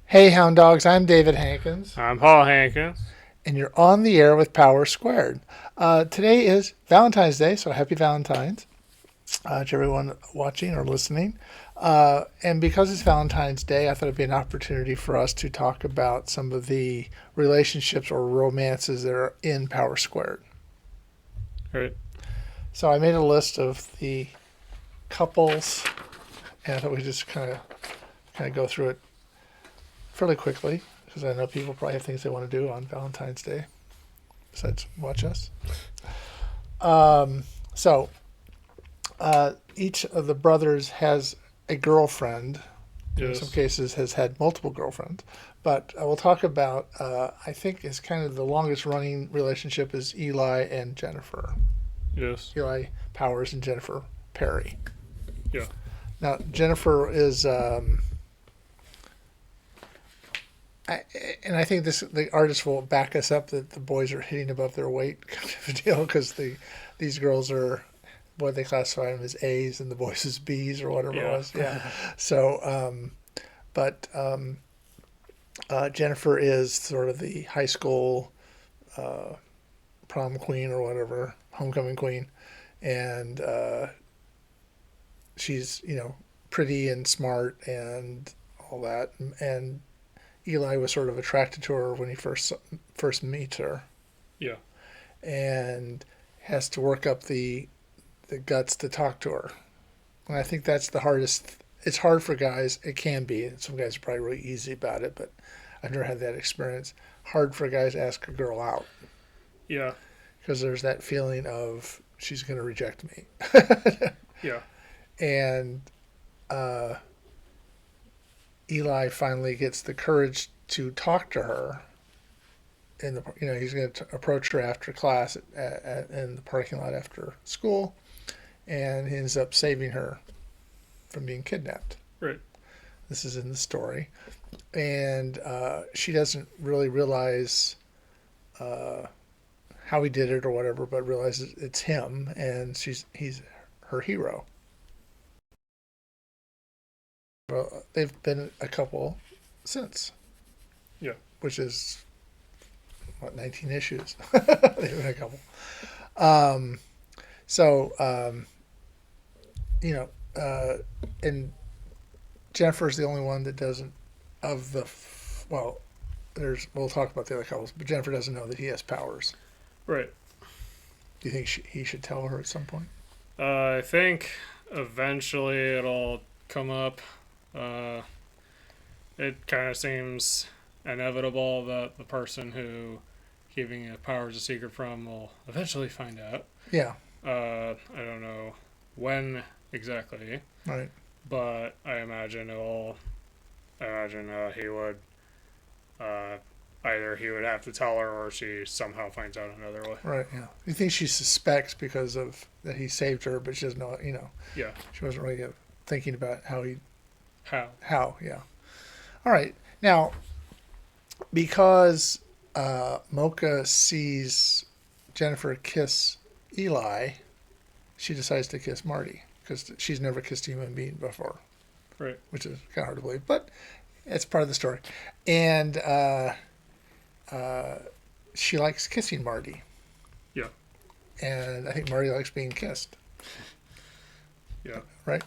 Hey, Hound Dogs, I'm David Hankins, I'm Paul Hankins. and you're on the air with Power Squared. Today is Valentine's Day, so happy Valentine's to everyone watching or listening. And because it's Valentine's Day, I thought it'd be an opportunity for us to talk about some of the relationships or romances that are in Power Squared. Right. So I made a list of the couples, and I thought we just kind of go through it fairly quickly because I know people probably have things they want to do on Valentine's Day besides watch us. So each of the brothers has a girlfriend. In some Yes. cases, has had multiple girlfriends. But we'll talk about. I think is kind of the longest running relationship is Eli and Jennifer. Yes. Eli Powers and Jennifer Perry. Yeah. Now Jennifer is. And I think the artist will back us up that the boys are hitting above their weight kind of a deal because these girls are what they classify them as A's and the boys as B's or whatever it Yeah. was. Yeah. So, but Jennifer is sort of the high school prom queen or whatever, homecoming queen, and she's pretty and smart and all that, and Eli was sort of attracted to her when he first meets her, Yeah. and has to work up the guts to talk to her. And I think that's the hardest. It's hard for guys. It can be. Some guys are probably really easy about it, but I've never had that experience. Hard for guys to ask a girl out Yeah. because there's that feeling of she's going to reject me, Yeah. and uh, Eli finally gets the courage to talk to her he's going to approach her after class in the parking lot after school, and he ends up saving her from being kidnapped. Right. This is in the story, and she doesn't really realize uh, how he did it or whatever, but realizes it's him, and he's her hero. Well, they've been a couple since, Yeah. which is what 19 issues. They've been a couple. Um, so you know, and Jennifer's the only one that doesn't of the well. We'll talk about the other couples, but Jennifer doesn't know that he has powers. Right. Do you think he should tell her at some point? I think eventually it'll come up. Uh, it kind of seems inevitable that the person who keeping a power is a secret from will eventually find out. Yeah. I don't know when exactly, Right. but I imagine he would Uh, either he would have to tell her or she somehow finds out another way. Right. Yeah. You think she suspects because of that he saved her, but she doesn't know. Yeah. She wasn't really thinking about How? how. Yeah. All right. Now, because Mocha sees Jennifer kiss Eli, she decides to kiss Marty because she's never kissed a human being before, Right. which is kind of hard to believe, but it's part of the story. And she likes kissing Marty, Yeah. and I think Marty likes being kissed, Yeah. right?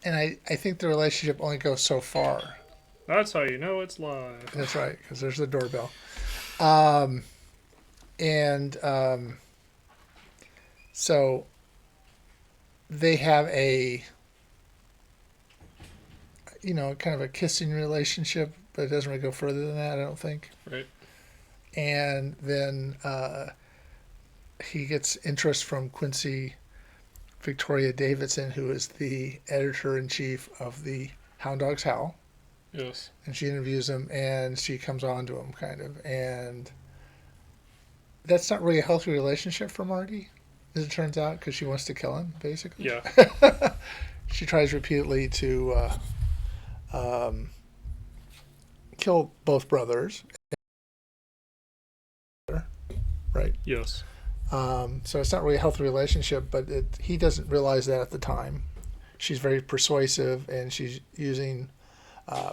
And I think the relationship only goes so far. That's how you know it's live. That's right, because there's the doorbell. Um, and so they have kind of a kissing relationship, but it doesn't really go further than that, I don't think. Right. And then he gets interest from Quincy Victoria Davidson, who is the editor in chief of the Hound Dogs Howl. Yes. And she interviews him, and she comes on to him, kind of. And that's not really a healthy relationship for Marty, as it turns out, because she wants to kill him, basically. Yeah. She tries repeatedly to kill both brothers, right? Yes. So it's not really a healthy relationship, but he doesn't realize that at the time. she's very persuasive, and she's using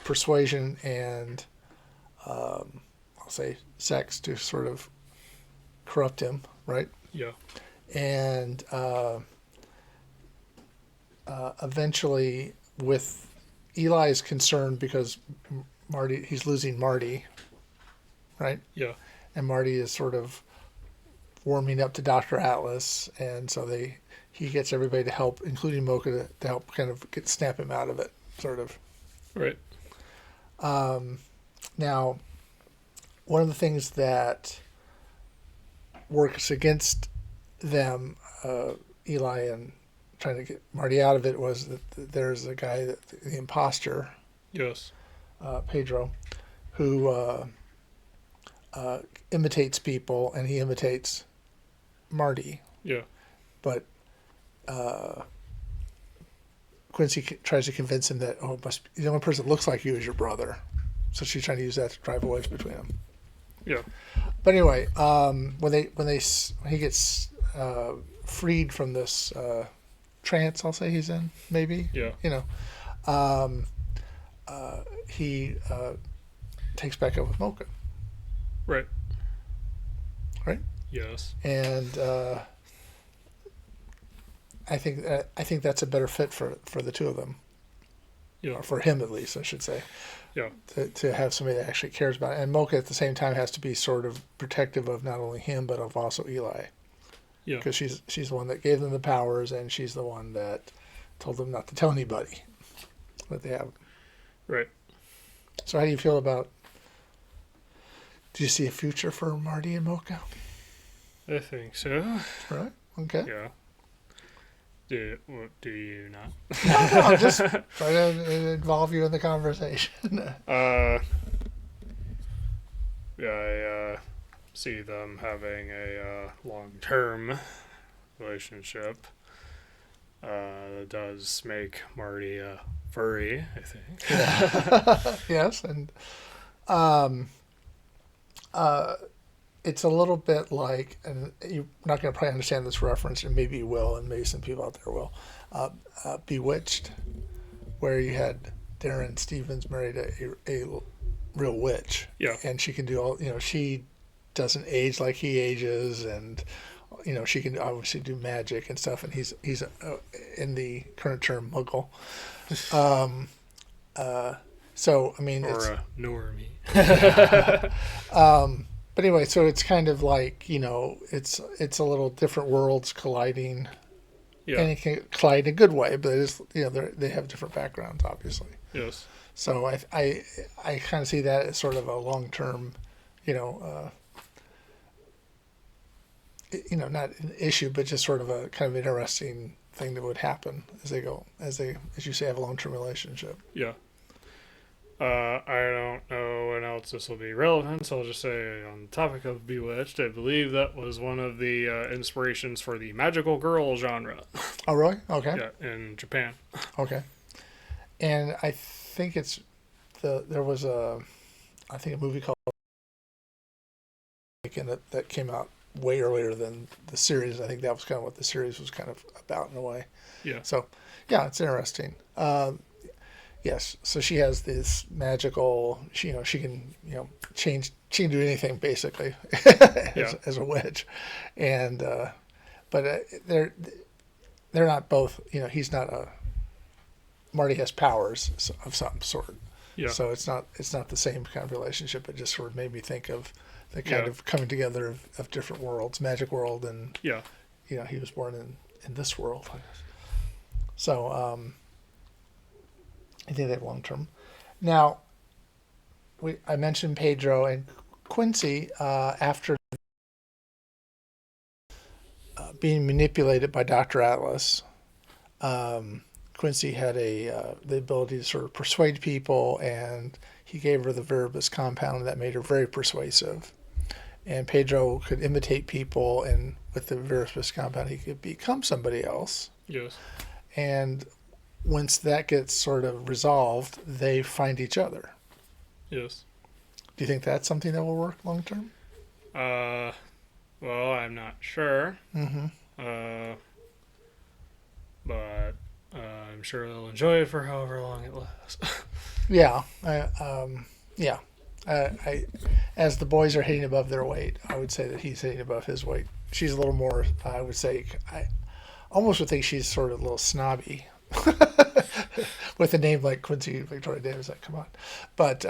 persuasion and I'll say sex to sort of corrupt him, right? Yeah. And eventually, with Eli is concerned because Marty, he's losing Marty, right? Yeah. And Marty is sort of warming up to Dr. Atlas, and so he gets everybody to help, including Mocha, to help kind of snap him out of it, sort of. Right. Now, one of the things that works against them, Eli, and trying to get Marty out of it, was that there's a guy, the imposter, Yes. Pedro, who imitates people, and he imitates Marty. Yeah. But Quincy tries to convince him that the only person that looks like you is your brother. So she's trying to use that to drive a wedge between them. Yeah. But anyway, when he gets freed from this trance, I'll say he's in, maybe. Yeah. He takes back up with Mocha. Right. Right. Yes. And I think that's a better fit for the two of them. Yeah. Or for him, at least, I should say. Yeah. To have somebody that actually cares about it. And Mocha at the same time has to be sort of protective of not only him but of also Eli. Yeah. Because she's the one that gave them the powers, and she's the one that told them not to tell anybody that they have. Right. So how do you feel about? Do you see a future for Marty and Mocha? I think so. Right. Okay. Yeah. Do you not? No, I'm just trying to involve you in the conversation. I see them having a long-term relationship. That does make Marty a furry, I think. Yeah. Yes, and it's a little bit like, and you're not going to probably understand this reference, and maybe you will, and maybe some people out there will. Bewitched, where you had Darren Stevens married a real witch. Yeah. And she can do all, she doesn't age like he ages, and she can obviously do magic and stuff, and he's in the current term muggle. So I mean, Or it's a normie. but anyway, so it's kind of like it's a little different worlds colliding, Yeah. and it can collide in a good way, but it's they have different backgrounds, obviously. Yes. So I kind of see that as sort of a long term, not an issue, but just sort of a kind of interesting thing that would happen as you say, have a long term relationship. Yeah. I don't know when else this will be relevant, so I'll just say on the topic of Bewitched, I believe that was one of the inspirations for the magical girl genre. Oh, really? Okay. Yeah, in Japan. Okay. And I think there was a movie called that came out way earlier than the series. I think that was kind of what the series was kind of about in a way. Yeah. So, yeah, it's interesting. Yes. So she has this magical. She can change. She can do anything basically as a witch, and but they're not both. He's not a. Marty has powers of some sort. Yeah. So it's not the same kind of relationship. It just sort of made me think of the kind of coming together of different worlds, magic world, and he was born in this world. So I think they have long term. Now, I mentioned Pedro and Quincy after being manipulated by Dr. Atlas. Quincy had the ability to sort of persuade people, and he gave her the Verbus compound that made her very persuasive. And Pedro could imitate people, and with the Verbus compound, he could become somebody else. Yes. And once that gets sort of resolved, they find each other. Yes. Do you think that's something that will work long term? Well, I'm not sure. Mm-hmm. But I'm sure they'll enjoy it for however long it lasts. Yeah, yeah. As the boys are hitting above their weight, I would say that he's hitting above his weight. She's a little more. I would say. I almost would think she's sort of a little snobby with a name like Quincy Victoria Davis. Like, come on, but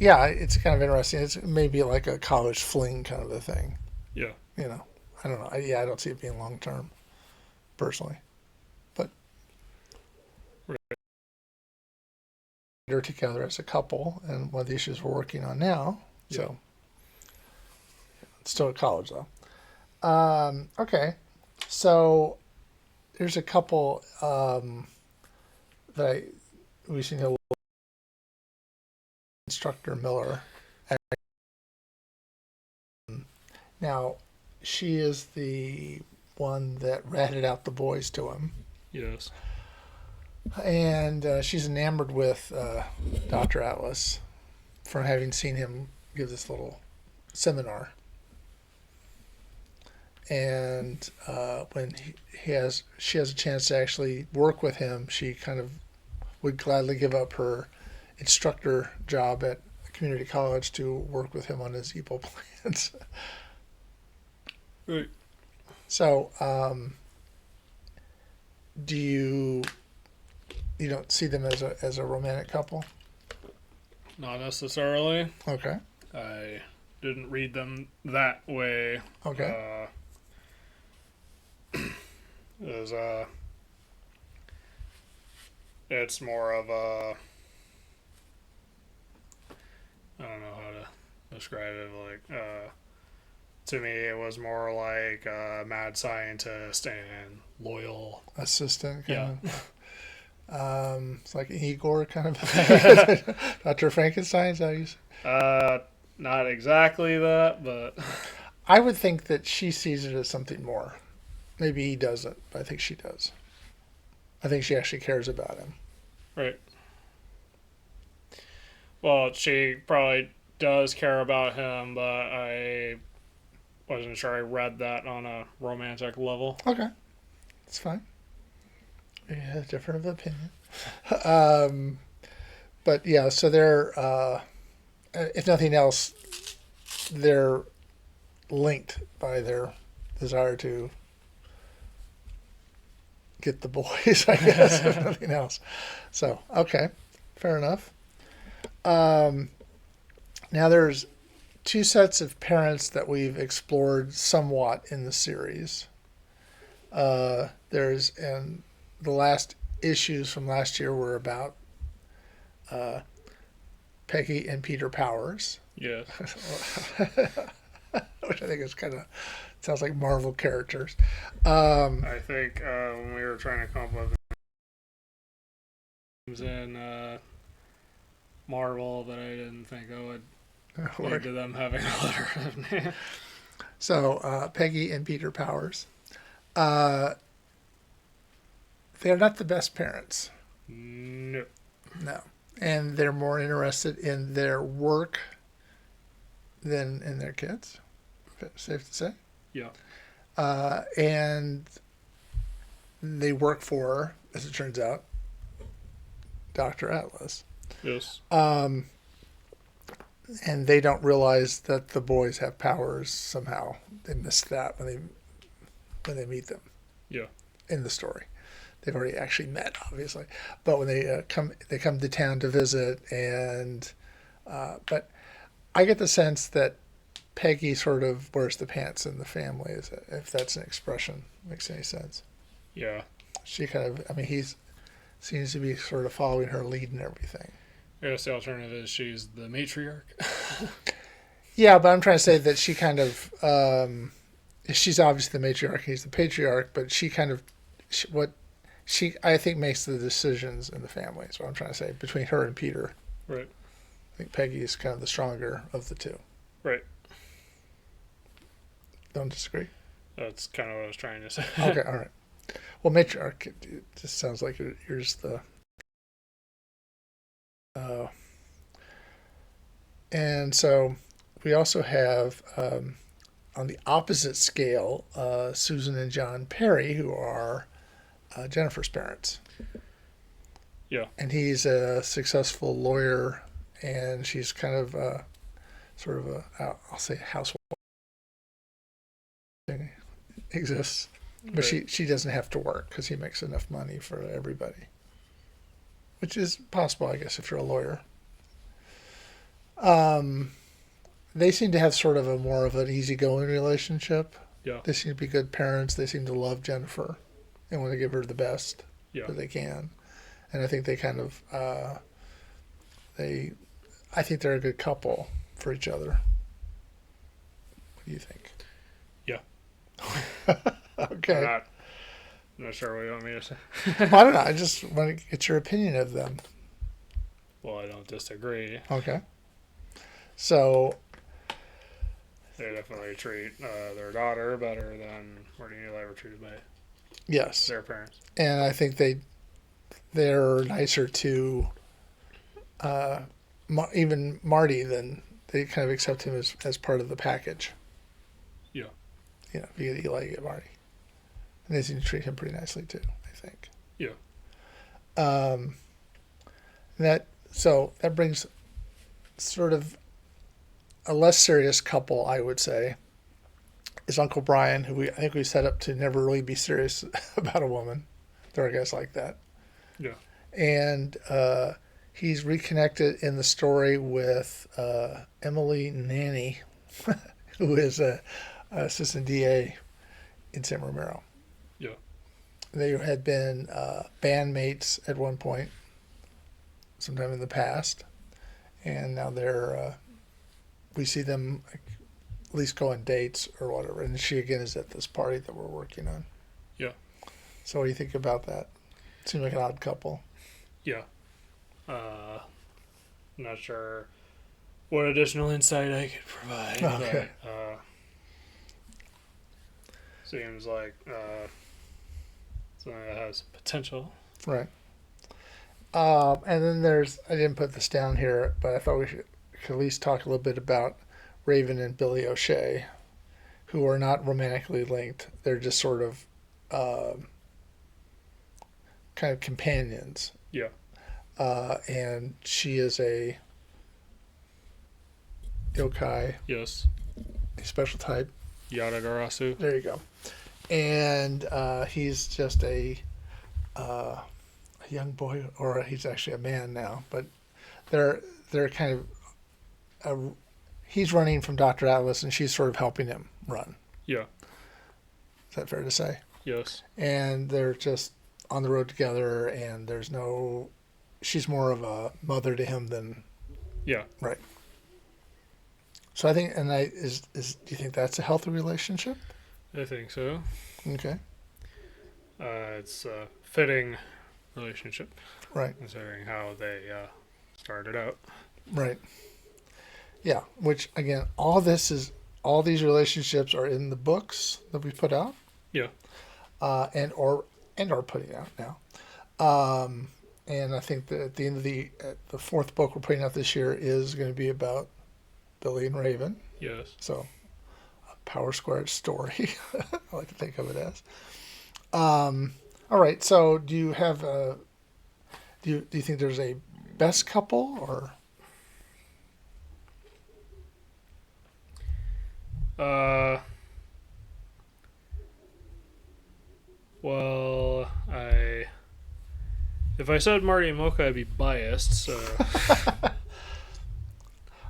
yeah, it's kind of interesting. It's maybe like a college fling kind of a thing. Yeah. You know, I don't know. Yeah, I don't see it being long term, personally. But Right. they're together as a couple, and one of the issues we're working on now. Yeah. So it's still at college though. Okay, so there's a couple that we seen a instructor Miller. Now, she is the one that ratted out the boys to him, Yes. and she's enamored with Dr. Atlas from having seen him give this little seminar. And when she has a chance to actually work with him, she kind of would gladly give up her instructor job at community college to work with him on his evil plans. Right. So, do you don't see them as a romantic couple? Not necessarily. Okay. I didn't read them that way. Okay. Is it's more of a, I don't know how to describe it. Like, to me, it was more like a mad scientist and loyal. Assistant Yeah. kind of. It's like Igor kind of. Dr. Frankenstein's how you say. Not exactly that, but I would think that she sees it as something more. Maybe he doesn't, but I think she does. I think she actually cares about him. right. Well, she probably does care about him, but I wasn't sure I read that on a romantic level. Okay, that's fine. We have a different of opinion. um, but yeah, so they're, if nothing else, they're linked by their desire to get the boys, I guess, if nothing else. So, okay, fair enough. Um, Now there's two sets of parents that we've explored somewhat in the series. There's and the last issues from last year were about uh, Peggy and Peter Powers, Yes. which I think is kind of sounds like Marvel characters. Um, I think when we were trying to come up with names in Marvel, that I didn't think I would lead to them having a letter of name. so Peggy and Peter Powers. Uh, they're not the best parents. No. No. And they're more interested in their work than in their kids. Safe to say. Yeah. And they work for, as it turns out, Dr. Atlas. Yes. And they don't realize that the boys have powers somehow. They miss that when they meet them. Yeah. In the story. They've already actually met, obviously, but when they come to town to visit, and but I get the sense that Peggy sort of wears the pants in the family, if that's an expression makes any sense. Yeah. She kind of, I mean, he's seems to be sort of following her lead and everything. I guess the alternative is she's the matriarch. Yeah, but I'm trying to say that she kind of, she's obviously the matriarch, he's the patriarch, but she kind of, she I think makes the decisions in the family. Is what I'm trying to say between her and Peter. Right. I think Peggy is kind of the stronger of the two. Right. Don't disagree. That's kind of what I was trying to say. Okay, all right. Well, matriarch it just sounds like you're just the. And so we also have on the opposite scale Susan and John Perry, who are Jennifer's parents. Yeah. And he's a successful lawyer, and she's kind of sort of I'll say housewife thing exists. But Right. she doesn't have to work because he makes enough money for everybody, which is possible, I guess, if you're a lawyer. Um, they seem to have sort of a more of an easygoing relationship. Yeah. They seem to be good parents. They seem to love Jennifer and want to give her the best Yeah. that they can. And I think they kind of they I think they're a good couple for each other. What do you think? Yeah. I'm Okay. not. I'm not sure what you want me to say. Well, I don't know. I just want to get your opinion of them. Well, I don't disagree. Okay. So, They definitely treat their daughter better than Marty and Eli were treated by yes. their parents. And I think they're nicer to uh, even Marty than they kind of accept him as part of the package. Yeah. You know, if you get Eli, you get Marty. And they seem to treat him pretty nicely too, I think. Yeah. Um, that brings sort of a less serious couple, I would say, is Uncle Brian, who I think we set up to never really be serious about a woman. There are guys like that. Yeah. And he's reconnected in the story with Emily Nanny, who is a assistant DA in San Romero. Yeah. They had been bandmates at one point, sometime in the past, and now they're we see them like, at least go on dates or whatever. And she again is at this party that we're working on. Yeah. So what do you think about that? Seems like an odd couple. Yeah. Not sure what additional insight I could provide, Okay. but seems like something that has potential. Right. And then I didn't put this down here, but I thought we could at least talk a little bit about Raven and Billy O'Shea, who are not romantically linked. They're just sort of kind of companions. Yeah. And she is a yokai, Yes. a special type. Yadagarasu. There you go. And he's just a young boy, or he's actually a man now. But they're kind of he's running from Dr. Atlas, and she's sort of helping him run. Yeah. Is that fair to say? Yes. And they're just on the road together, and there's no. She's more of a mother to him than Yeah. right. So I think, and do you think that's a healthy relationship? I think so. Okay. It's a fitting relationship, Right. considering how they started out. Right. Yeah. Which again, all these relationships are in the books that we put out. Yeah. And are putting out now. And I think that at the end of the fourth book we're putting out this year is going to be about Billy and Raven. Yes. So a Power Squared story. I like to think of it as. All right. So do you have do you think there's a best couple or? Well, if I said Marty and Mocha, I'd be biased. So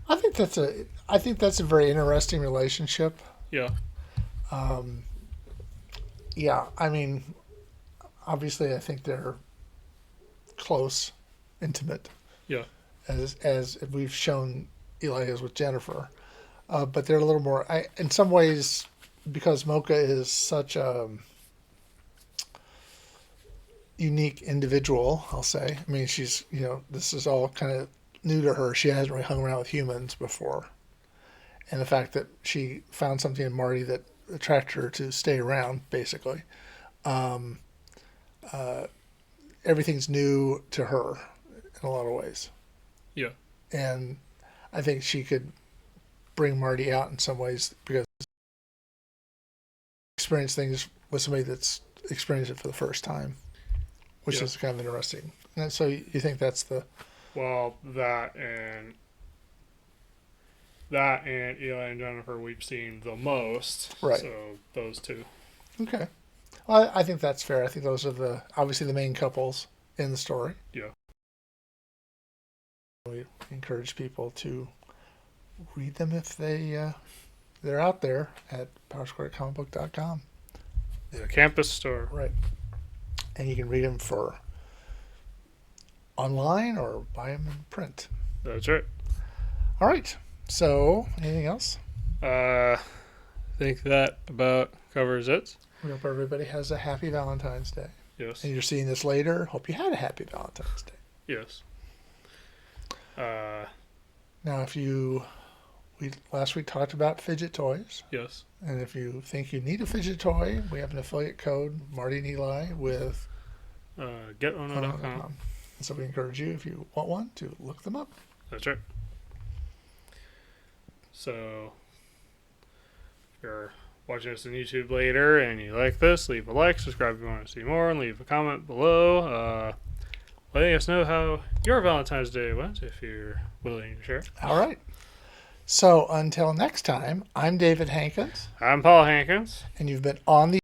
I think that's a very interesting relationship. yeah. Yeah, I mean, obviously, I think they're close, intimate, Yeah. as we've shown Eli is with Jennifer. But they're a little more, in some ways, because Mocha is such a unique individual, I'll say. I mean, she's, this is all kind of new to her. She hasn't really hung around with humans before. And the fact that she found something in Marty that attracted her to stay around, basically. Everything's new to her in a lot of ways. Yeah. And I think she could bring Marty out in some ways because experience things with somebody that's experienced it for the first time. which Yeah. is kind of interesting. And so you think that's the Well, that and Eli and Jennifer we've seen the most. Right. So those two. okay? Well, I think that's fair. I think those are obviously the main couples in the story. Yeah. We encourage people to read them if they're out there at powersquarecomicbook.com. The campus store. Right. And you can read them for online or buy them in print. That's right. All right. So, anything else? I think that about covers it. We hope everybody has a happy Valentine's Day. Yes. And you're seeing this later. Hope you had a happy Valentine's Day. Yes. Now, we last week talked about fidget toys. Yes. And if you think you need a fidget toy, we have an affiliate code, Marty and Eli, with GetOno.com. And so we encourage you, if you want one, to look them up. That's right. So, if you're watching us on YouTube later and you like this, leave a like, subscribe if you want to see more, and leave a comment below. Letting us know how your Valentine's Day went if you're willing to share. All right. So until next time, I'm David Hankins, I'm Paul Hankins. and you've been on the